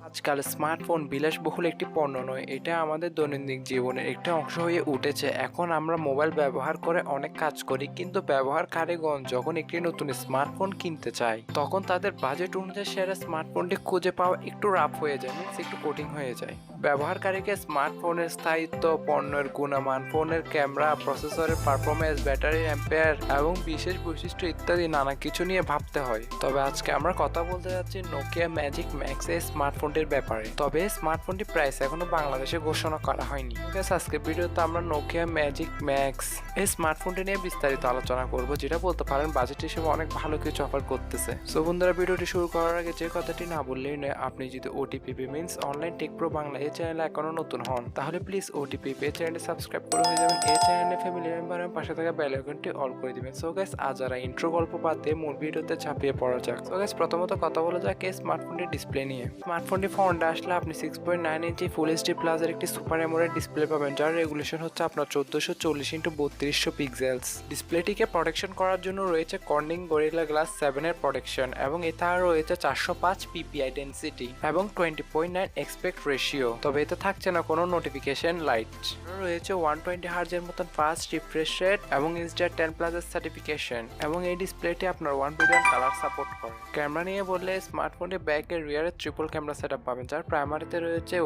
আজকাল স্মার্টফোন বিলাসবহুল একটি পণ্য নয়, এটা আমাদের দৈনন্দিন জীবনের একটি অংশ হয়ে উঠেছে। এখন আমরা মোবাইল ব্যবহার করে অনেক কাজ করি, কিন্তু ব্যবহারকারীগণ যখন একটি নতুন স্মার্টফোন কিনতে চায় তখন তাদের বাজেট অনুযায়ী সেরা স্মার্টফোনটি খুঁজে পাওয়া একটু রাফ হয়ে যায়, মিনস একটু কঠিন হয়ে যায়। ব্যবহারকারীকে স্মার্টফোনের স্থায়িত্ব, পণ্যের গুণমান, ফোনের ক্যামেরা, প্রসেসরের পারফরমেন্স, ব্যাটারি অ্যাম্পেয়ার এবং বিশেষ বৈশিষ্ট্য ইত্যাদি নানা কিছু নিয়ে ভাবতে হয়। তবে আজকে আমরা কথা বলতে যাচ্ছি নোকিয়া ম্যাজিক ম্যাক্স এর স্মার্টফোনটির ব্যাপারে। তবে স্মার্টফোনটির প্রাইস এখনো বাংলাদেশে ঘোষণা করা হয়নি। আজকে ভিডিওতে আমরা নোকিয়া ম্যাজিক ম্যাক্স এই স্মার্টফোনটি নিয়ে বিস্তারিত আলোচনা করব, যেটা বলতে পারেন বাজেট হিসেবে অনেক ভালো কিছু অফার করতেছে। সো বন্ধুরা, ভিডিওটি শুরু করার আগে যে কথাটি না বললেই নয়, আপনি যদি OTPB means online take pro Bangla এই চ্যানেলে এখনো নতুন হন তাহলে প্লিজ OTPB এই চ্যানেলটি সাবস্ক্রাইব করে হয়ে যাবেন। এই চ্যানেলে ফ্যামিলি মেম্বার এবং পাশে থাকা বেল আইকনটি অল করে দিবেন। সো গাইস, আজ যারা ইন্ট্রো গল্প বাদ দিয়ে মূল ভিডিওতে ঝাঁপিয়ে পড়া যাক। সো গাইস, প্রথমত কথা বলা যাক এই স্মার্টফোনটির ডিসপ্লে নিয়ে। স্মার্টফোনটি ফ্রন্টে আসলে আপনি 6.9 ইঞ্চি ফুল এইচডি প্লাস এর একটি সুপার অ্যামোলেড ডিসপ্লে পাবেন, যার রেগুলেশন হচ্ছে আপনার 1440x3200 পিক্সেলস। ডিসপ্লেটিকে প্রোটেকশন করার জন্য রয়েছে কর্নিং গরিলা গ্লাস 7 এর প্রোটেকশন, এবং এছাড়া রয়েছে 405 PPI ডেনসিটি এবং 20.9 এক্সপেক্ট রেশিও। তবে এতে থাকছে না কোনো নোটিফিকেশন লাইট। রয়েছে 120 হার্জ এর মতন ফাস্ট রিফ্রেশ রেট এবং HDR10 প্লাস এর সার্টিফিকেশন, এবং এই ডিসপ্লেটি আপনার 1 বিলিয়ন কালার সাপোর্ট করে। ক্যামেরা নিয়ে বললে স্মার্টফোনটি ব্যাক এর রিয়ারে ট্রিপল ক্যামেরা সেটআপ পাবেন, যার প্রাইমারিতে রয়েছে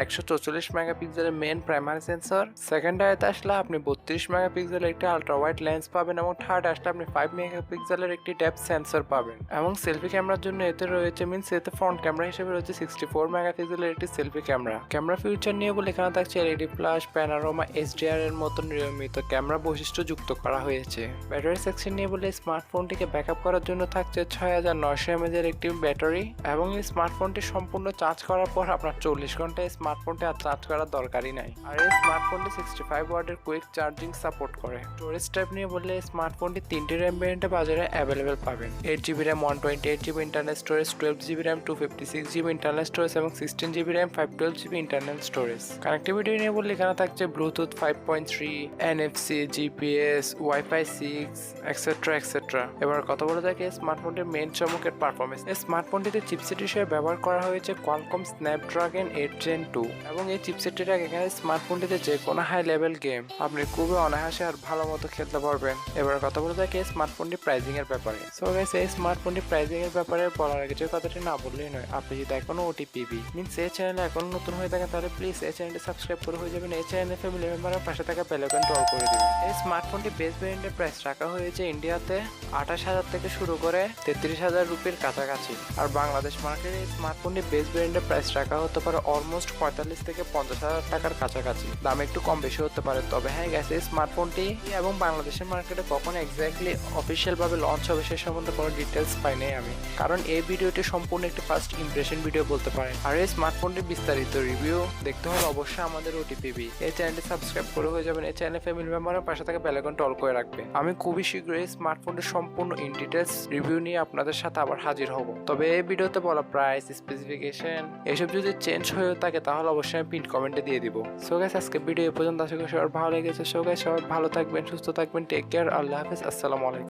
144 মেগাপিক্সেলের মেইন প্রাইমারি সেন্সর। সেকেন্ডারিতে আসলে আপনি 32 মেগাপিক্সেলের একটি আলট্রা ওয়াইড লেন্স পাবেন, এবং থার্ড আসলে আপনি 5 মেগাপিক্সেলের একটি ডেপথ সেন্সর পাবেন। এবং সেলফি ক্যামেরার জন্য এতে রয়েছে এতে ফ্রন্ট ক্যামেরা হিসেবে রয়েছে 64 মেগাপিক্সেলের একটি সেলফি ক্যামেরা। ক্যামেরা ফিউচার নিয়ে বলে এখানে থাকছে LED ফ্ল্যাশ, প্যানোরামা, HDR এর মতন নিয়মিত ক্যামেরা বৈশিষ্ট্য যুক্ত করা হয়েছে। ব্যাটারি সেকশন নিয়ে বলে স্মার্টফোনটিকে ব্যাকআপ করার জন্য থাকছে 6900 mAh এর একটি ব্যাটারি, এবং এই স্মার্টফোনটি সম্পূর্ণ চার্জ করার পর আপনার 40 ঘন্টায় স্মার্টফোনটি আর চার্জ করার দরকারই নাই। আর এই স্মার্টফোনটি 65 ওয়াটের কুইক চার্জিং সাপোর্ট করে। স্টোরেজ টাইপ নিয়ে বললে স্মার্টফোনটি 3টি র্যাম ভেরিয়েন্টে বাজারে অ্যাভেলেবেল পাবেন। 8GB RAM, 128GB internal storage, 12GB RAM, 256GB internal storage এবং 16GB RAM, 512GB internal storage. Connectivity নিয়ে বললে এখানে থাকছে Bluetooth 5.3, NFC, GPS, Wi-Fi 6, etcetera etcetera. এবার কথা বলা যাক এই স্মার্টফোনটির মেইন চমকের পারফরমেন্স। এই স্মার্টফোনটিতে চিপসেট হিসেবে ব্যবহার করা হয়েছে কোয়ালকম স্ন্যাপড্রাগন 8 Gen 2, এবং এই চিপসেটটির এখানে স্মার্টফোনটিতে যে কোনো হাই লেভেল গেম আপনি খুবই অনায়াসে আর ভালো মতো খেলতে পারবেন। এবার কথা বলা যাক এই স্মার্টফোনটি প্রাইসিং এর ব্যাপারে। সো গাইস, এই স্মার্টফোনটি প্রাইসিং এর ব্যাপারে বলার আগে যে কথাটি না বললেই নয়, আপনি যদি এখনো OTPB মিন্স এই চ্যানেলে এখনো নতুন হয়ে থাকেন তাহলে প্লিজ এই চ্যানেলটি সাবস্ক্রাইব করে হয়ে যাবেন। এই চ্যানেলে ফ্যামিলি মেম্বারের পাশে থাকা বেল আইকনটি অল করে দিবেন। এই স্মার্টফোনটি বেস ভেরিয়েন্টের প্রাইস রাখা হয়েছে ইন্ডিয়াতে 28,000 থেকে শুরু করে 33,000 রুপির কাছাকাছি, আর বাংলাদেশ মার্কেটে এই স্মার্টফোনটি বেস ভেরিয়েন্টের প্রাইস রাখা হতে পারে অলমোস্ট 45 থেকে 50,000 টাকার কাছাকাছি। দাম একটু কম বেশি হতে পারে। তবে হ্যাঁ গেছে, এই স্মার্টফোনটি এবং বাংলাদেশের মার্কেটে কখন এক্স্যাক্টলি অফিসিয়াল ভাবে লঞ্চ হবে সে সম্বন্ধে কোনো ডিটেলস পাই নাই আমি, কারণ এই ভিডিওটি সম্পূর্ণ একটি ফার্স্ট ইমপ্রেশন ভিডিও বলতে পারেন। আর এই স্মার্টফোনটির বিস্তারিত রিভিউ দেখতে হলে অবশ্যই আমাদের OTPB এই চ্যানেলটি সাবস্ক্রাইব করে হয়ে যাবেন। এই চ্যানেলে ফ্যামিলি মেম্বারের পাশে থাকা বেল আইকনটি অল করে রাখবে। আমি খুবই শীঘ্রই এই স্মার্টফোনটির সম্পূর্ণ ইন ডিটেলস রিভিউ নিয়ে আপনাদের সাথে আবার হাজির হব। তবে এই ভিডিওতে বলা প্রাইস, স্পেসিফিকেশন এসব যদি চেঞ্জ হয়ে থাকে তাহলে অবশ্যই আমি পিন কমেন্টে দিয়ে দিব। সো গাইস, আজকে ভিডিও এই পর্যন্ত। আশা করি সবার ভালো লেগেছে। সো গাইস, সবাই ভালো থাকবেন, সুস্থ থাকবেন, টেক কেয়ার, আল্লাহ হাফেজ, আসসালামু আলাইকুম।